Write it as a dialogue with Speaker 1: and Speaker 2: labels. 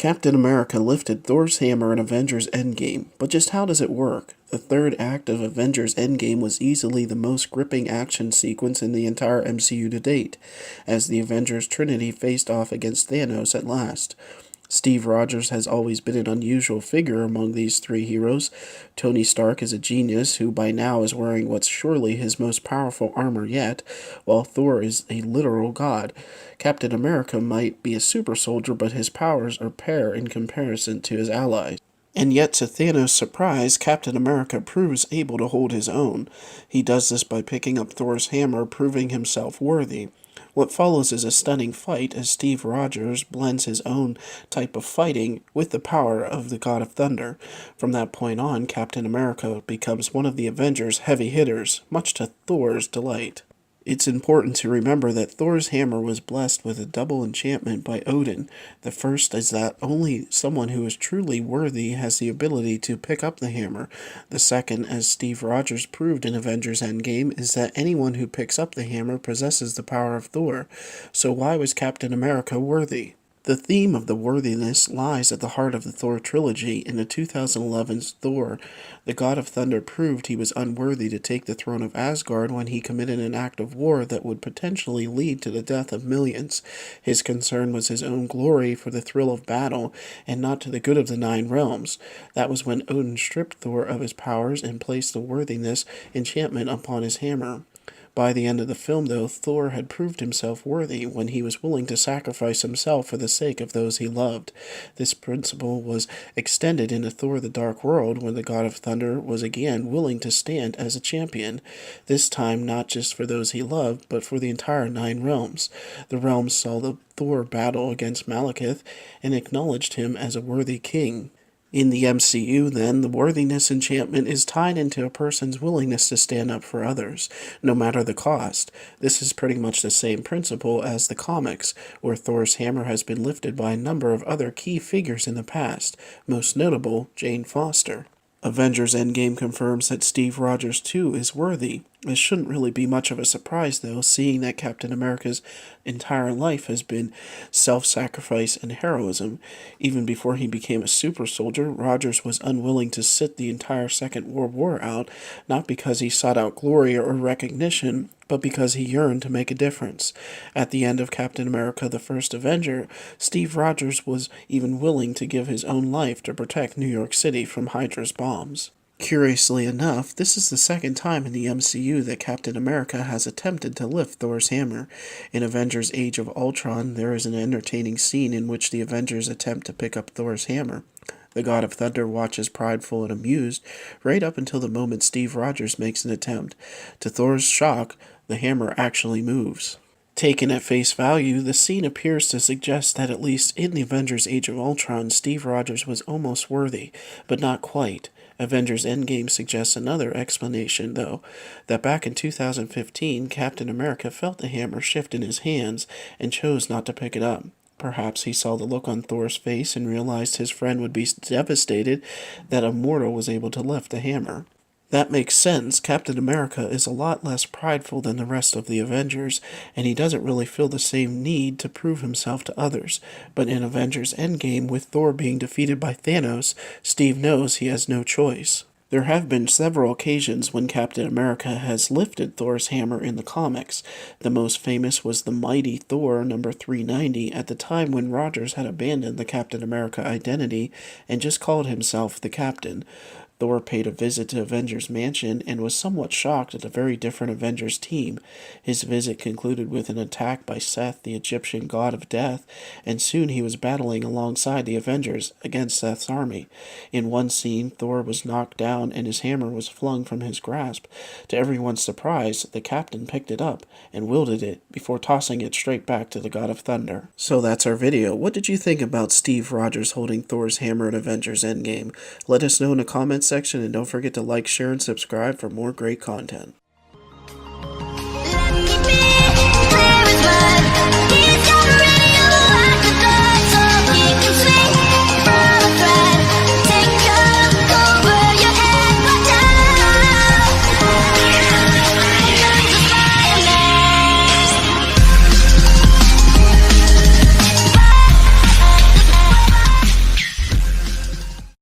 Speaker 1: Captain America lifted Thor's hammer in Avengers Endgame, but just how does it work? The third act of Avengers Endgame was easily the most gripping action sequence in the entire MCU to date, as the Avengers Trinity faced off against Thanos at last. Steve Rogers has always been an unusual figure among these three heroes. Tony Stark is a genius who by now is wearing what's surely his most powerful armor yet, while Thor is a literal god. Captain America might be a super soldier, but his powers are pale in comparison to his allies. And yet, to Thanos' surprise, Captain America proves able to hold his own. He does this by picking up Thor's hammer, proving himself worthy. What follows is a stunning fight as Steve Rogers blends his own type of fighting with the power of the God of Thunder. From that point on, Captain America becomes one of the Avengers' heavy hitters, much to Thor's delight. It's important to remember that Thor's hammer was blessed with a double enchantment by Odin. The first is that only someone who is truly worthy has the ability to pick up the hammer. The second, as Steve Rogers proved in Avengers Endgame, is that anyone who picks up the hammer possesses the power of Thor. So why was Captain America worthy? The theme of the worthiness lies at the heart of the Thor trilogy. In the 2011 Thor, the God of Thunder proved he was unworthy to take the throne of Asgard when he committed an act of war that would potentially lead to the death of millions. His concern was his own glory for the thrill of battle, and not to the good of the Nine Realms. That was when Odin stripped Thor of his powers and placed the worthiness enchantment upon his hammer. By the end of the film, though, Thor had proved himself worthy when he was willing to sacrifice himself for the sake of those he loved. This principle was extended into Thor the Dark World when the God of Thunder was again willing to stand as a champion, this time not just for those he loved, but for the entire Nine Realms. The realms saw the Thor battle against Malekith and acknowledged him as a worthy king. In the MCU, then, the worthiness enchantment is tied into a person's willingness to stand up for others, no matter the cost. This is pretty much the same principle as the comics, where Thor's hammer has been lifted by a number of other key figures in the past, most notable Jane Foster. Avengers Endgame confirms that Steve Rogers too is worthy. It shouldn't really be much of a surprise, though, seeing that Captain America's entire life has been self-sacrifice and heroism. Even before he became a super soldier, Rogers was unwilling to sit the entire Second World War out, not because he sought out glory or recognition, but because he yearned to make a difference. At the end of Captain America the First Avenger, Steve Rogers was even willing to give his own life to protect New York City from Hydra's bombs. Curiously enough, this is the second time in the MCU that Captain America has attempted to lift Thor's hammer. In Avengers Age of Ultron, there is an entertaining scene in which the Avengers attempt to pick up Thor's hammer. The God of Thunder watches prideful and amused, right up until the moment Steve Rogers makes an attempt. To Thor's shock, the hammer actually moves. Taken at face value, the scene appears to suggest that at least in the Avengers Age of Ultron, Steve Rogers was almost worthy, but not quite. Avengers Endgame suggests another explanation, though, that back in 2015, Captain America felt the hammer shift in his hands and chose not to pick it up. Perhaps he saw the look on Thor's face and realized his friend would be devastated that a mortal was able to lift the hammer. That makes sense. Captain America is a lot less prideful than the rest of the Avengers, and he doesn't really feel the same need to prove himself to others. But in Avengers Endgame, with Thor being defeated by Thanos, Steve knows he has no choice. There have been several occasions when Captain America has lifted Thor's hammer in the comics. The most famous was the Mighty Thor number 390 at the time when Rogers had abandoned the Captain America identity and just called himself the Captain. Thor paid a visit to Avengers Mansion and was somewhat shocked at a very different Avengers team. His visit concluded with an attack by Seth, the Egyptian god of death, and soon he was battling alongside the Avengers against Seth's army. In one scene, Thor was knocked down and his hammer was flung from his grasp. To everyone's surprise, the captain picked it up and wielded it before tossing it straight back to the God of Thunder. So that's our video. What did you think about Steve Rogers holding Thor's hammer in Avengers Endgame? Let us know in the comments section, and don't forget to like, share, and subscribe for more great content.